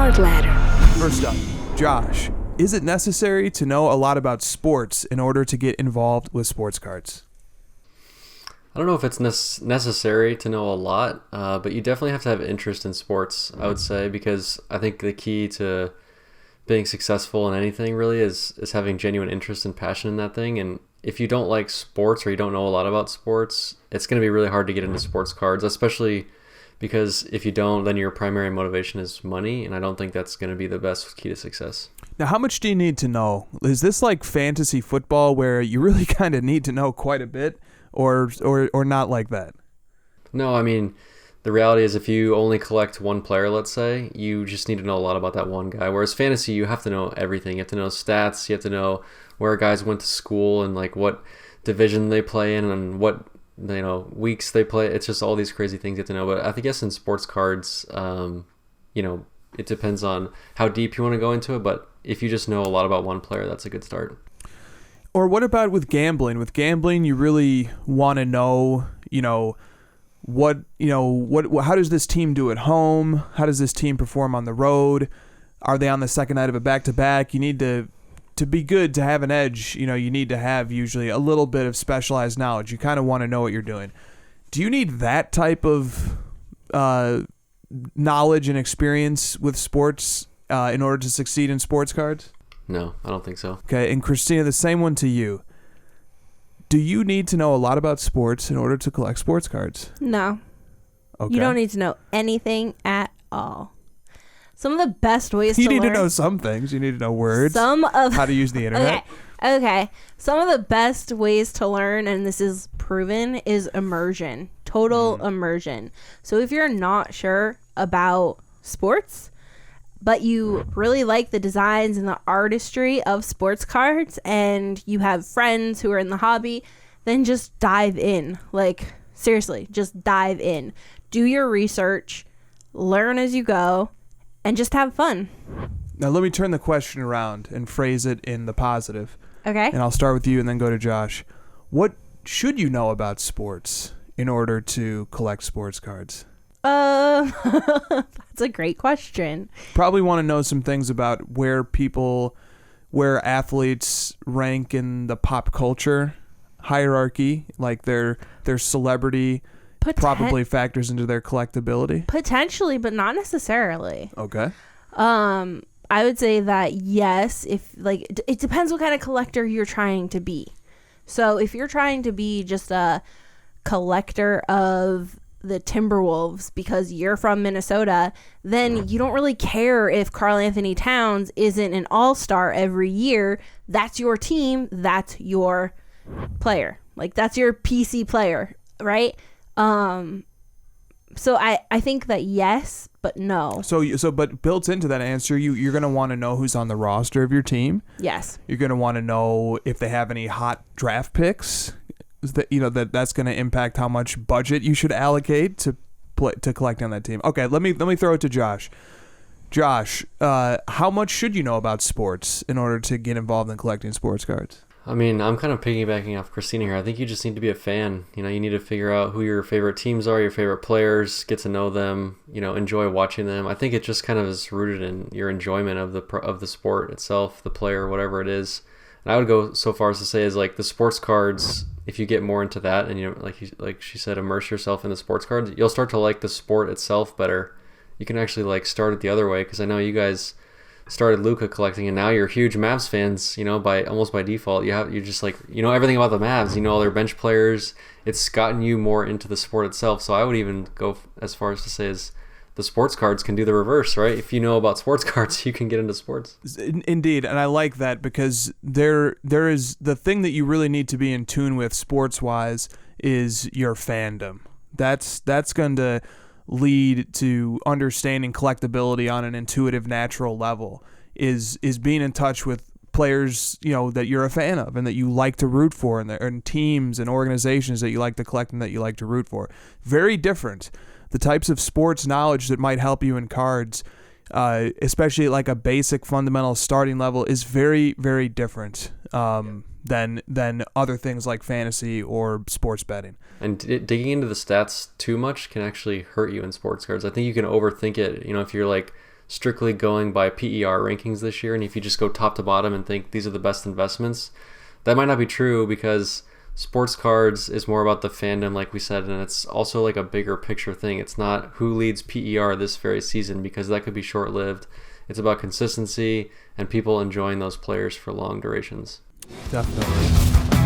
Card Ladder. First up, Josh, is it necessary to know a lot about sports in order to get involved with sports cards? I don't know if it's necessary to know a lot, but you definitely have to have interest in sports, I would say, because I think the key to being successful in anything really is having genuine interest and passion in that thing. And if you don't like sports or you don't know a lot about sports, it's going to be really hard to get into sports cards, especially because if you don't, then your primary motivation is money, and I don't think that's going to be the best key to success. Now, how much do you need to know? Is this like fantasy football where you really kind of need to know quite a bit, or not like that? No, I mean, the reality is if you only collect one player, let's say, you just need to know a lot about that one guy. Whereas fantasy, you have to know everything. You have to know stats. You have to know where guys went to school and like what division they play in and what weeks they play. It's just all these crazy things you have to know. But I guess in sports cards, it depends on how deep you want to go into it. But if you just know a lot about one player, that's a good start. Or what about with gambling? With gambling, you really want to know, how does this team do at home? How does this team perform on the road? Are they on the second night of a back-to-back? You need to be good, to have an edge, you need to have usually a little bit of specialized knowledge. You kind of want to know what you're doing. Do you need that type of knowledge and experience with sports in order to succeed in sports cards? No, I don't think so. Okay, and Kristina, the same one to you. Do you need to know a lot about sports in order to collect sports cards? No. Okay. You don't need to know anything at all. Some of the best ways to learn... You need to know some things. You need to know words. How to use the internet. Okay. Some of the best ways to learn, and this is proven, is immersion. Total immersion. So if you're not sure about sports, but you really like the designs and the artistry of sports cards, and you have friends who are in the hobby, then just dive in. Like, seriously, just dive in. Do your research, learn as you go, and just have fun. Now let me turn the question around and phrase it in the positive. Okay. And I'll start with you and then go to Josh. What should you know about sports in order to collect sports cards? That's a great question. Probably want to know some things about where athletes rank in the pop culture hierarchy, like their celebrity probably factors into their collectability. Potentially, but not necessarily. Okay. I would say that yes, if it depends what kind of collector you're trying to be. So if you're trying to be just a collector of the Timberwolves because you're from Minnesota, then you don't really care if Karl Anthony Towns isn't an all-star every year. That's your team. That's your player. Like, that's your PC player, right? So I think that yes, but no. But built into that answer, you're going to want to know who's on the roster of your team. Yes. You're going to want to know if they have any hot draft picks. That's going to impact how much budget you should allocate to collect on that team. Okay, let me throw it to Josh. Josh, how much should you know about sports in order to get involved in collecting sports cards? I mean, I'm kind of piggybacking off Kristina here. I think you just need to be a fan. You need to figure out who your favorite teams are, your favorite players, get to know them, enjoy watching them. I think it just kind of is rooted in your enjoyment of the sport itself, the player, whatever it is. And I would go so far as to say is like the sports cards, if you get more into that and like she said, immerse yourself in the sports cards, you'll start to like the sport itself better. You can actually start it the other way, because I know you guys started Luka collecting and now you're huge Mavs fans, by default. You just everything about the Mavs, all their bench players. It's gotten you more into the sport itself. So I would even go as far as to say is the sports cards can do the reverse, right? If you know about sports cards, you can get into sports. Indeed, and I like that, because there is the thing that you really need to be in tune with sports-wise is your fandom. That's going to lead to understanding collectability on an intuitive, natural level, is being in touch with players that you're a fan of and that you like to root for, and teams and organizations that you like to collect and that you like to root for. Very different. The types of sports knowledge that might help you in cards, especially like a basic fundamental starting level, is very, very different than other things like fantasy or sports betting. And digging into the stats too much can actually hurt you in sports cards. I think you can overthink it. If you're strictly going by PER rankings this year, and if you just go top to bottom and think these are the best investments, that might not be true, because sports cards is more about the fandom, like we said, and it's also like a bigger picture thing. It's not who leads PER this very season, because that could be short-lived. It's about consistency and people enjoying those players for long durations. Definitely.